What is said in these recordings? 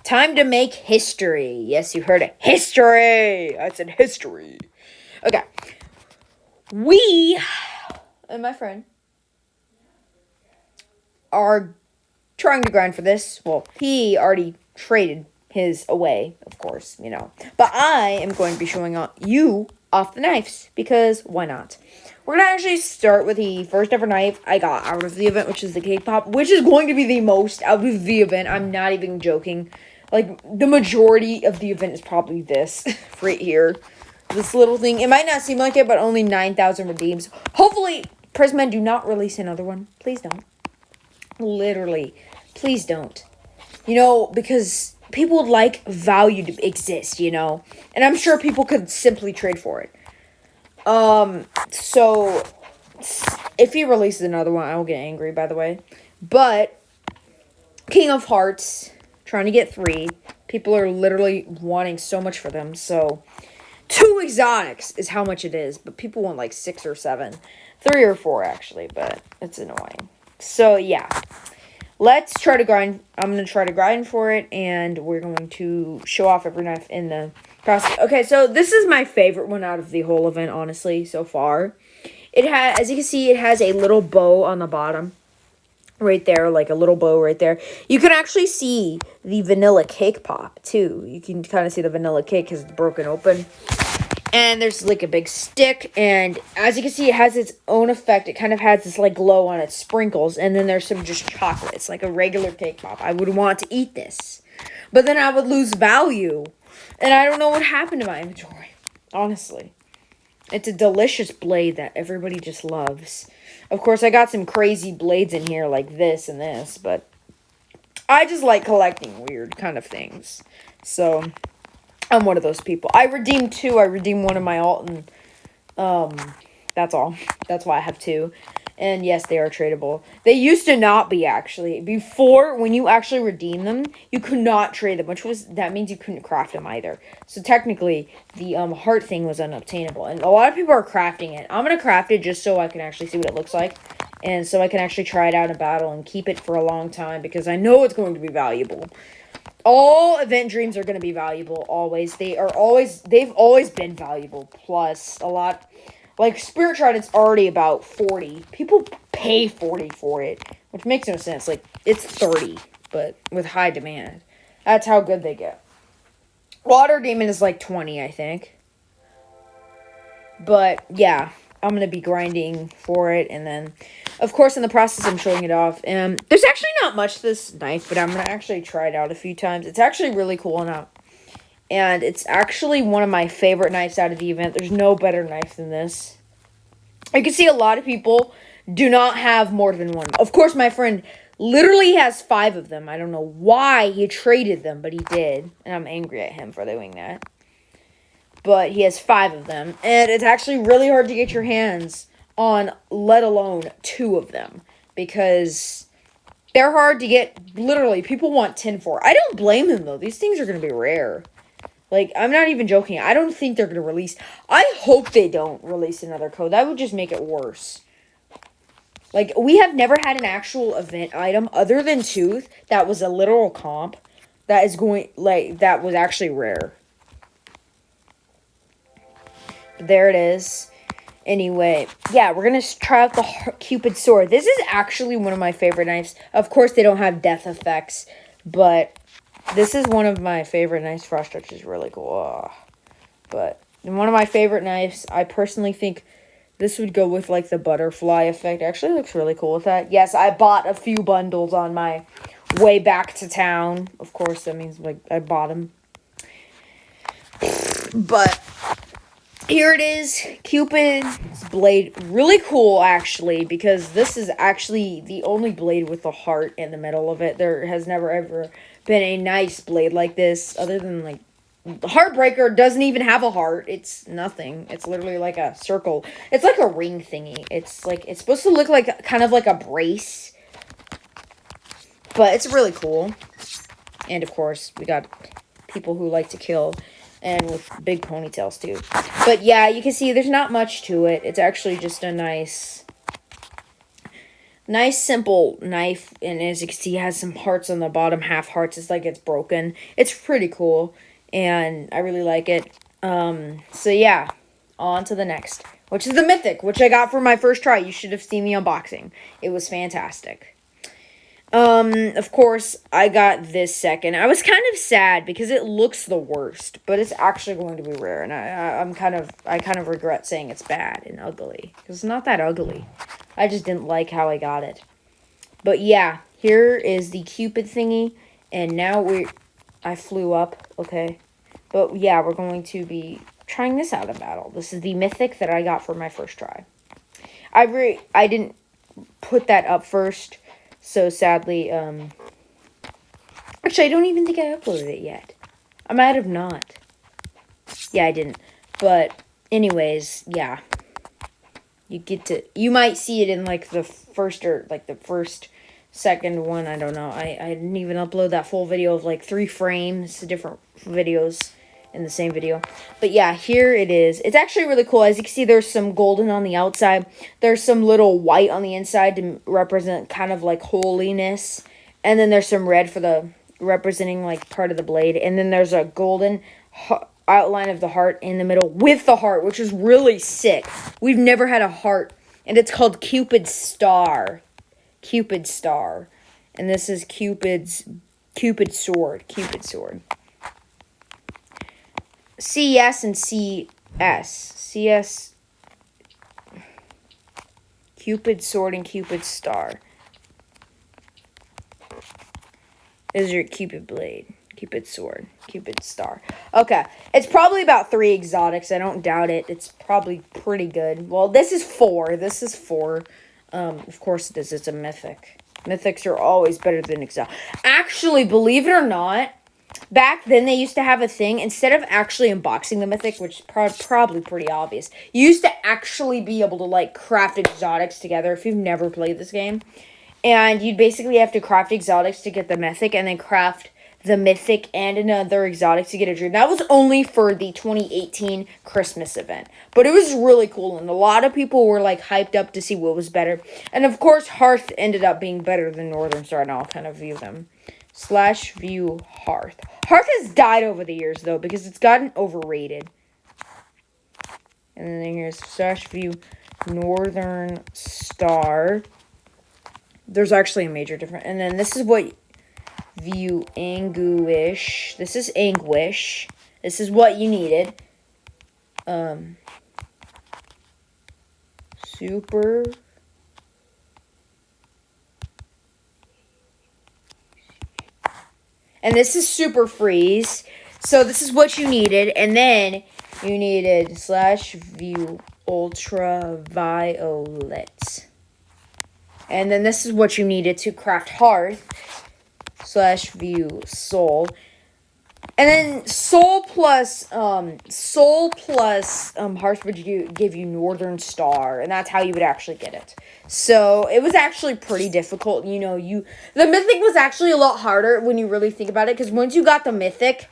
Time to make history. Yes, you heard it. History. I said history. Okay. We and my friend are trying to grind for this. Well, he already traded his away, of course, you know. But I am going to be showing you off the knives, because why not? We're going to actually start with the first ever knife I got out of the event, which is the cake pop, which is going to be the most out of the event. I'm not even joking. Like, the majority of the event is probably this right here. This little thing. It might not seem like it, but only 9,000 redeems. Hopefully, Prismen do not release another one. Please don't. Literally. Please don't. You know, because people would like value to exist, you know? And I'm sure people could simply trade for it. So, if he releases another one, I will get angry, by the way. But, King of Hearts, trying to get 3. People are literally wanting so much for them, so 2 exotics is how much it is, but people want like 6 or 7. 3 or 4, actually, but it's annoying. So, yeah. Let's try to grind. I'm going to try to grind for it, and we're going to show off every knife in the process. Okay, so this is my favorite one out of the whole event, honestly, so far. It has, as you can see, it has a little bow on the bottom. Right there, like a little bow right there. You can actually see the vanilla cake pop, too. You can kind of see the vanilla cake because it's broken open. And there's, like, a big stick. And as you can see, it has its own effect. It kind of has this, like, glow on its sprinkles. And then there's some just chocolates, like a regular cake pop. I would want to eat this. But then I would lose value. And I don't know what happened to my inventory, honestly. It's a delicious blade that everybody just loves. Of course, I got some crazy blades in here like this and this, but I just like collecting weird kind of things. So, I'm one of those people. I redeemed 2. I redeemed one of my alt, and that's all. That's why I have 2. And yes, they are tradable. They used to not be, actually. Before, when you actually redeem them, you could not trade them, that means you couldn't craft them either. So technically, the heart thing was unobtainable. And a lot of people are crafting it. I'm going to craft it just so I can actually see what it looks like. And so I can actually try it out in battle and keep it for a long time, because I know it's going to be valuable. All event dreams are going to be valuable, always. They've always been valuable, plus a lot. Like, Spirit Trident's already about 40. People pay 40 for it, which makes no sense. Like, it's 30, but with high demand. That's how good they get. Water Demon is like 20, I think. But, yeah, I'm going to be grinding for it. And then, of course, in the process, I'm showing it off. And there's actually not much to this knife, but I'm going to actually try it out a few times. It's actually really cool now. And it's actually one of my favorite knives out of the event. There's no better knife than this. You can see a lot of people do not have more than one. Of course, my friend literally has 5 of them. I don't know why he traded them, but he did. And I'm angry at him for doing that. But he has 5 of them. And it's actually really hard to get your hands on, let alone 2 of them. Because they're hard to get. Literally, people want 10 for. I don't blame them, though. These things are going to be rare. Like, I'm not even joking. I don't think they're going to release. I hope they don't release another code. That would just make it worse. Like, we have never had an actual event item other than Tooth that was a literal comp that was actually rare. But there it is. Anyway, yeah, we're going to try out the Cupid Sword. This is actually one of my favorite knives. Of course, they don't have death effects, but this is one of my favorite knives. Frost Touch is really cool. Oh. But one of my favorite knives, I personally think this would go with, like, the butterfly effect. Actually, it looks really cool with that. Yes, I bought a few bundles on my way back to town. Of course, that means, like, I bought them. But here it is. Cupid's blade. Really cool, actually, because this is actually the only blade with a heart in the middle of it. There has never, ever been a nice blade like this, other than, like, Heartbreaker doesn't even have a heart. It's nothing. It's literally like a circle. It's like a ring thingy. It's like, it's supposed to look like kind of like a brace, but it's really cool. And of course, we got people who like to kill, and with big ponytails too. But yeah, you can see there's not much to it. It's actually just a nice Nice simple knife, and as you can see, it has some hearts on the bottom, half hearts. It's like it's broken. It's pretty cool, and I really like it. So yeah, on to the next, which is the Mythic, which I got for my first try. You should have seen the unboxing. It was fantastic. Of course, I got this second. I was kind of sad because it looks the worst, but it's actually going to be rare, and I kind of regret saying it's bad and ugly because it's not that ugly. I just didn't like how I got it. But yeah, here is the Cupid thingy, and now I flew up, okay? But yeah, we're going to be trying this out in battle. This is the Mythic that I got for my first try. I didn't put that up first. So sadly, actually, I don't even think I uploaded it yet. I might have not. Yeah, I didn't. But anyways, yeah. You might see it in like the first second one. I don't know. I didn't even upload that full video of like 3 frames, different videos in the same video. But yeah, here it is. It's actually really cool. As you can see, there's some golden on the outside. There's some little white on the inside to represent kind of like holiness. And then there's some red for the representing like part of the blade. And then there's a golden outline of the heart in the middle with the heart, which is really sick. We've never had a heart, and it's called Cupid's Star. Cupid's Star. And this is Cupid's sword. Cupid's sword. CS and CS. CS. Cupid's sword and Cupid's star. This is your Cupid blade. Cupid's sword. Cupid's star. Okay. It's probably about 3 exotics. I don't doubt it. It's probably pretty good. Well, this is 4. This is 4. Of course it is. It's a mythic. Mythics are always better than exotic. Actually, believe it or not, back then, they used to have a thing, instead of actually unboxing the mythic, which is probably pretty obvious, you used to actually be able to, like, craft exotics together if you've never played this game. And you'd basically have to craft exotics to get the mythic, and then craft the mythic and another exotic to get a dream. That was only for the 2018 Christmas event. But it was really cool, and a lot of people were, like, hyped up to see what was better. And, of course, Hearth ended up being better than Northern Star, and I'll kind of view them. /view Hearth. Hearth has died over the years, though, because it's gotten overrated. And then here's /view Northern Star. There's actually a major difference. And then this is what view Anguish. This is Anguish. This is what you needed. Super. And this is Super Freeze. So this is what you needed. And then you needed /view Ultraviolet. And then this is what you needed to craft Hearth. /view Soul. And then Soul plus Hearth would give you Northern Star, and that's how you would actually get it. So it was actually pretty difficult. You know, the mythic was actually a lot harder when you really think about it, because once you got the mythic,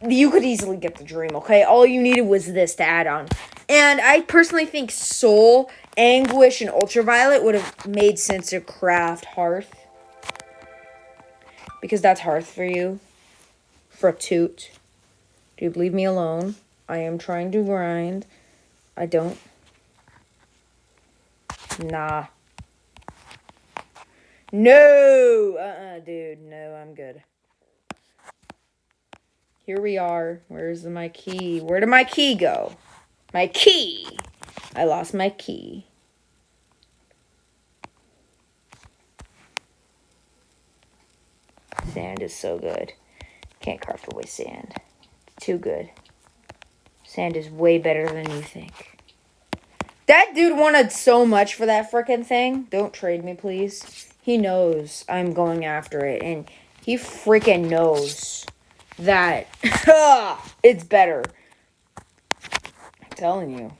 you could easily get the dream. Okay, all you needed was this to add on, and I personally think Soul, Anguish, and Ultraviolet would have made sense to craft Hearth, because that's Hearth for you. For a toot. Dude, leave me alone. I am trying to grind. I don't. Nah. No! Dude. No, I'm good. Here we are. Where's my key? Where did my key go? My key! I lost my key. Sand is so good. Can't craft away sand. It's too good. Sand is way better than you think. That dude wanted so much for that frickin' thing. Don't trade me, please. He knows I'm going after it. And he freaking knows that it's better. I'm telling you.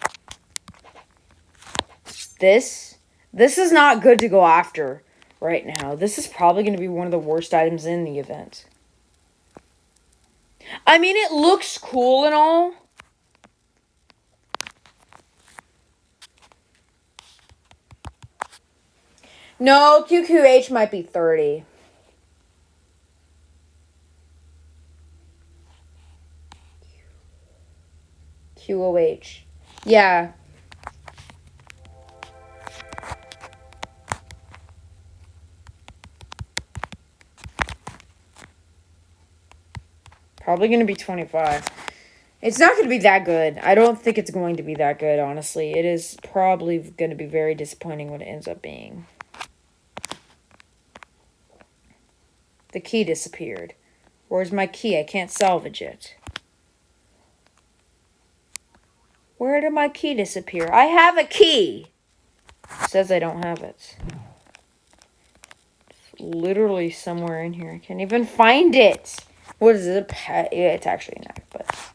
This is not good to go after right now. This is probably going to be one of the worst items in the event. I mean, it looks cool and all. No, QQH might be 30. QOH. Yeah. Probably going to be 25. It's not going to be that good. I don't think it's going to be that good, honestly. It is probably going to be very disappointing what it ends up being. The key disappeared. Where's my key? I can't salvage it. Where did my key disappear? I have a key! It says I don't have it. It's literally somewhere in here. I can't even find it. What is it? Yeah, it's actually a knife, but...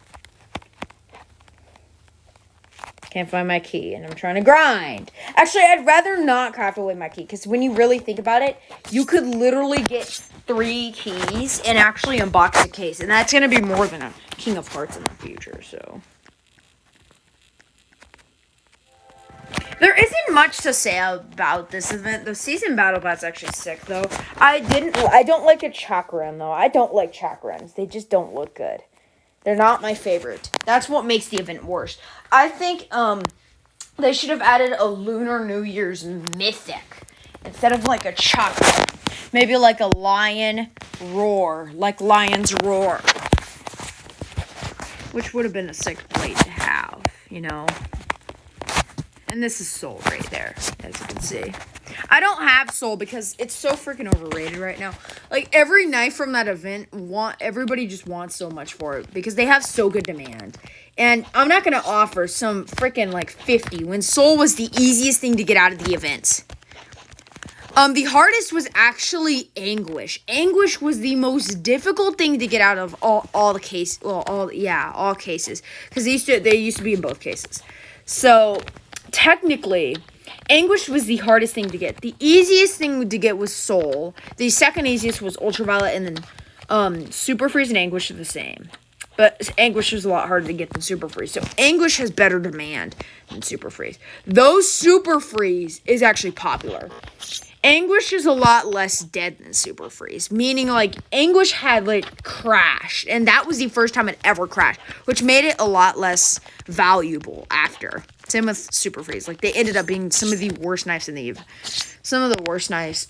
Can't find my key, and I'm trying to grind. Actually, I'd rather not craft away my key, because when you really think about it, you could literally get 3 keys and actually unbox the case, and that's going to be more than a King of Hearts in the future, so... There isn't much to say about this event. The season battle pass actually sick, though. I don't like a chakram, though. I don't like chakrams. They just don't look good. They're not my favorite. That's what makes the event worse. I think they should have added a Lunar New Year's Mythic instead of like a chakram. Maybe like a lion roar, like Lion's Roar, which would have been a sick plate to have, you know. And this is Soul right there, as you can see. I don't have Soul because it's so freaking overrated right now. Like, every knife from that event, everybody just wants so much for it because they have so good demand. And I'm not going to offer some freaking, like, 50 when Soul was the easiest thing to get out of the event. The hardest was actually Anguish. Anguish was the most difficult thing to get out of all the cases. Well, all cases. Because they used to be in both cases. So... Technically, Anguish was the hardest thing to get. The easiest thing to get was Soul. The second easiest was Ultraviolet, and then Super Freeze and Anguish are the same. But Anguish was a lot harder to get than Super Freeze. So Anguish has better demand than Super Freeze. Though Super Freeze is actually popular. Anguish is a lot less dead than Super Freeze. Meaning, like, Anguish had, like, crashed. And that was the first time it ever crashed. Which made it a lot less valuable after. Same with Super Freeze. Like, they ended up being some of the worst knives in the Eve. Some of the worst knives.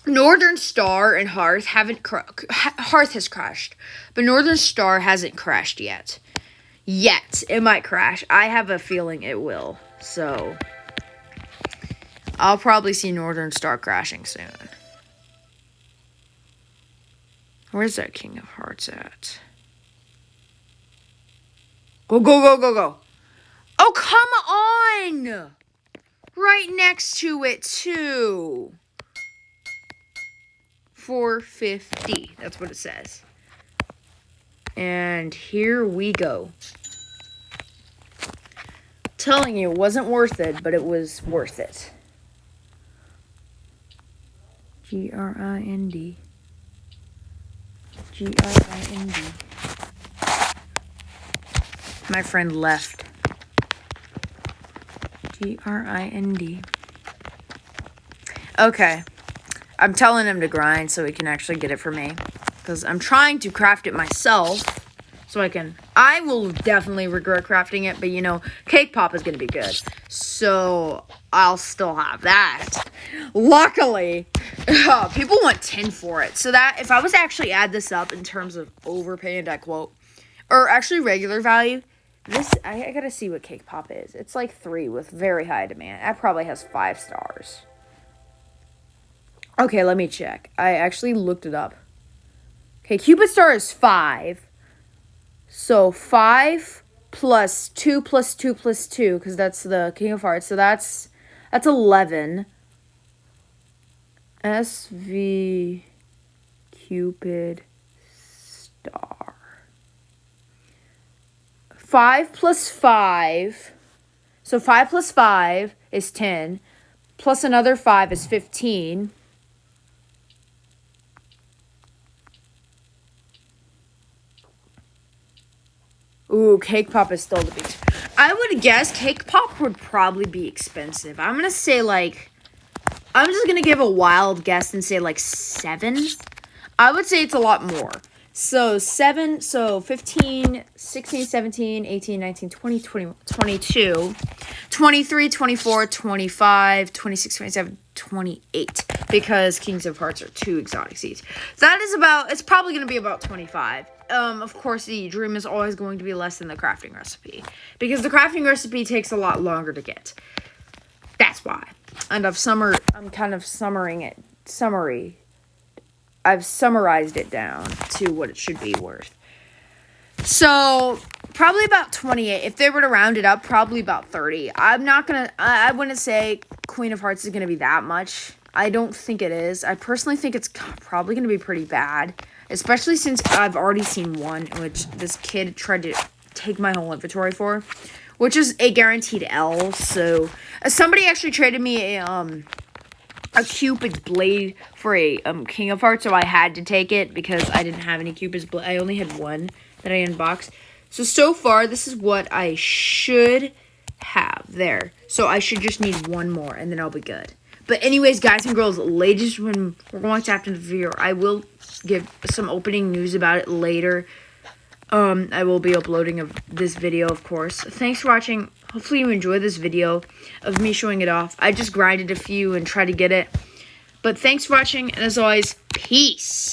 Northern Star and Hearth haven't... Hearth has crashed. But Northern Star hasn't crashed yet. It might crash. I have a feeling it will. So... I'll probably see Northern Star crashing soon. Where's that King of Hearts at? Go, go, go, go, go. Oh, come on! Right next to it, too. 450. That's what it says. And here we go. Telling you, it wasn't worth it, but it was worth it. Grind. Grind. My friend left. Grind. Okay. I'm telling him to grind so he can actually get it for me. Because I'm trying to craft it myself. So I will definitely regret crafting it. But, you know, Cake Pop is going to be good. So, I'll still have that. Luckily, people want 10 for it. So that, if I was to actually add this up in terms of overpaying that quote, or actually regular value, I gotta see what Cake Pop is. It's like 3 with very high demand. That probably has 5 stars. Okay, let me check. I actually looked it up. Okay, Cupid Star is 5. So 5 plus 2 plus 2 plus 2, because that's the King of Hearts. So that's 11. SV Cupid Star. 5 plus 5. So 5 plus 5 is 10. Plus another 5 is 15. Ooh, Cake Pop is still the beast. I would guess Cake Pop would probably be expensive. I'm going to say like I'm just going to give a wild guess and say like 7. I would say it's a lot more. So 7, so 15, 16, 17, 18, 19, 20, 21, 22, 23, 24, 25, 26, 27, 28. Because Kings of Hearts are 2 exotic seeds. That is about, it's probably going to be about 25. Of course, the dream is always going to be less than the crafting recipe. Because the crafting recipe takes a lot longer to get. That's why. And I'm kind of I've summarized it down to what it should be worth. So, probably about 28. If they were to round it up, probably about 30. I wouldn't say Queen of Hearts is going to be that much. I don't think it is. I personally think it's probably going to be pretty bad. Especially since I've already seen one, which this kid tried to take my whole inventory for. Which is a guaranteed L. So, somebody actually traded me a Cupid's blade for a King of Hearts, so I had to take it because I didn't have any Cupid's blade. I only had one that I unboxed. So far, this is what I should have there. So I should just need one more, and then I'll be good. But anyways, guys and girls, ladies, when we're going to after the video, I will give some opening news about it later. I will be uploading this video, of course. Thanks for watching. Hopefully you enjoyed this video of me showing it off. I just grinded a few and tried to get it. But thanks for watching, and as always, peace.